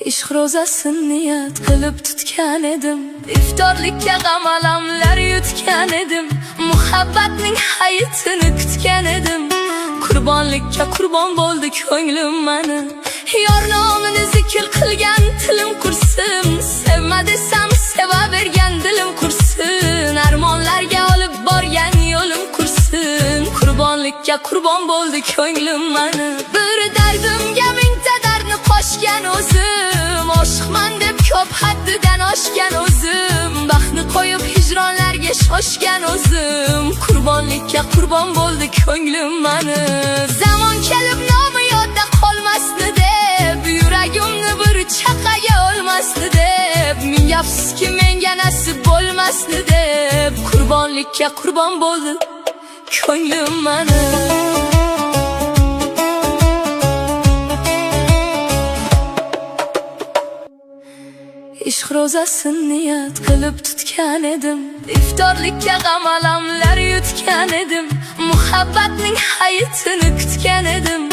Ishq ro'zasin niyat qilib tutgan edim, iftorlikka g'amalamlar yutgan edim, muhabbatning hayitini kutgan edim. Qurbonlikka qurbon bo'ldi ko'nglim mani, yor nomini zikr qilgan tilim qursin. Sevma desam sevavergan dilim qursin, armonlarga olib borgan yo'lim qursin. Qurbonlikka qurbon bo'ldi ko'nglim mani, bir dardimga mingta dardni qo'shgan o'zim, oshiqman deb ko'p haddidan oshgan o'zim, baxtni qo'yib hijronlarga shoshgan o'zim. Qurbonlikka qurbon bo'ldi ko'nglim mani, zamon kelib nomi yodda qolmasdi deb, yuragimni bir chaqaga olmasdi deb, ming afsuski menga nasib bo'lmasdi deb. Qurbonlikka qurbon bo'ldi ko'nglim mani. Ishq ro'zasin niyat qilib tutgan edim, iftorlikka g'amalamlar yutgan edim, muhabbatning hayitini kutgan edim.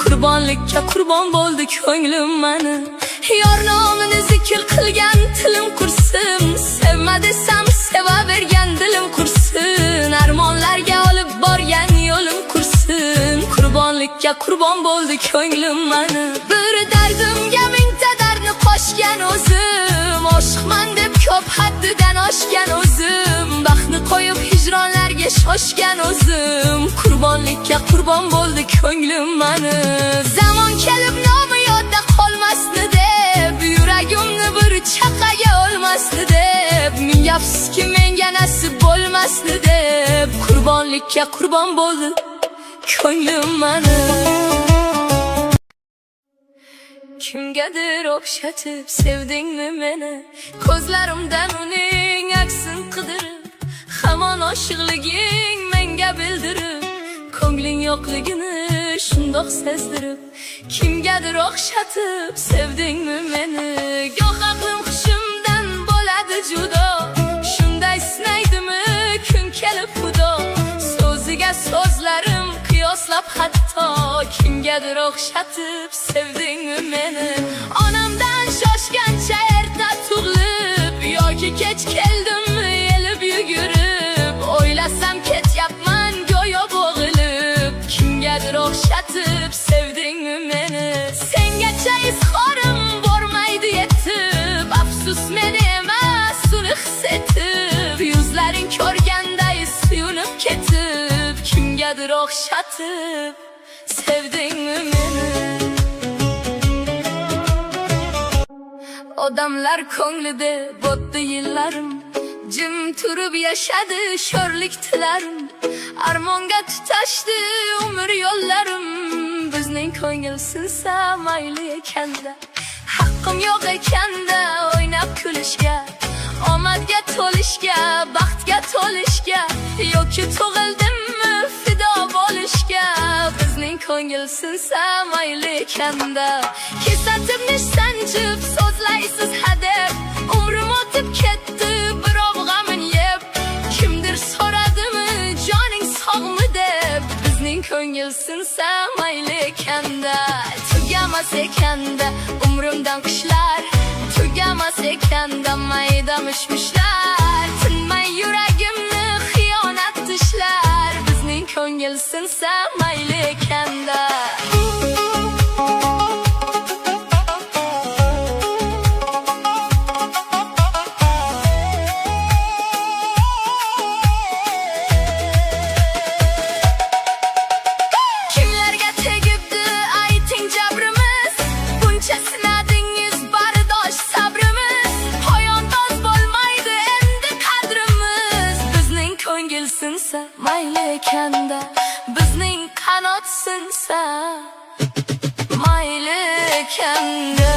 Qurbonlikka qurbon bo'ldi ko'nglim mani, yor nomini zikr qilgan tilim qursin. Sevma desam sevavergan dilim qursin, armonlarga olib borgan yo'lim qursin. Qurbonlikka qurbon bo'ldi ko'nglim mani, bir dardimga mingta dardni qo'shgan o'zim, oshiqman deb ko'p haddidan oshgan o'zim, baxtni qo'yib hijronlarga shoshgan o'zim. Qurbonlikka qurbon bo'ldi ko'nglim mani, zamon kelib nomi yodda qolmasdi deb, yuragimni bir chaqaga olmasdi deb, ming afsuski menga nasib bo'lmasdi deb. Qurbonlikka qurbon bo'ldi ko'nglim mani. Kimgadir o'xshatib sevdingmi meni, ko'zlarimdan uning aksin qidirib, hamon oshiqliging menga bildirib, ko'ngling yo'qligini shundoq sezdirib. Kimgadir o'xshatib sevdingmi meni, goh aqlim hushimdan bo'ladi judo, shunday sinaydimi kun kelib xudo, so'ziga so'zlarim qiyoslab hatto. Kimgadir o'xshatib sevdingmi meni, onamdan shoshgancha erta tug'ilib, yoki kech keldimmi elib yugurib, o'ylasam ketyapman go'yo bo'g'ilib. Kimgadir o'xshatib sevdingmi meni, sengacha izhorim bormaydi yetib, afsus meni emas uni his etib, yuzlaring ko'rganday suyunib ketib. Kimgadir o'xshatib sevdingmi meni. Odamlar ko'nglida bo'tdi yillarim, jim turib yashadi sho'rlik tilarim, armonga tutashdi umr yo'llarim. Bizning ko'ngil sinsa mayli ekanda, haqqim yo'q ekanda o'ynab kulishga, omadga to'lishga, baxtga to'lishga, yoki tug'ildimmi fido bo'lishga. Bizning ko'ngil sinsa mayli ekanda, kesatibni sanjib so'zlaysiz hadeb, umrim o'tib ketdi birov g'amin yeb. Kimdir so'radimi joning sog'mi deb, bizning ko'ngil sinsa mayli ekanda, tugamas ekanda umrimdan qishlar, tugamas ekanda mayda mishmishlar, tinmay yuragimni xiyonat tishlar. Bizning ko'ngil sinsa mayli ekanda. Kimlarga tegibdi ayting jabrimiz, buncha sinadingiz bardosh sabrimiz, poyondoz bo'lmaydi endi qadrimiz. Bizning ko'ngil sinsa mayli ekanda, bizning qanot sinsa mayli ekanda.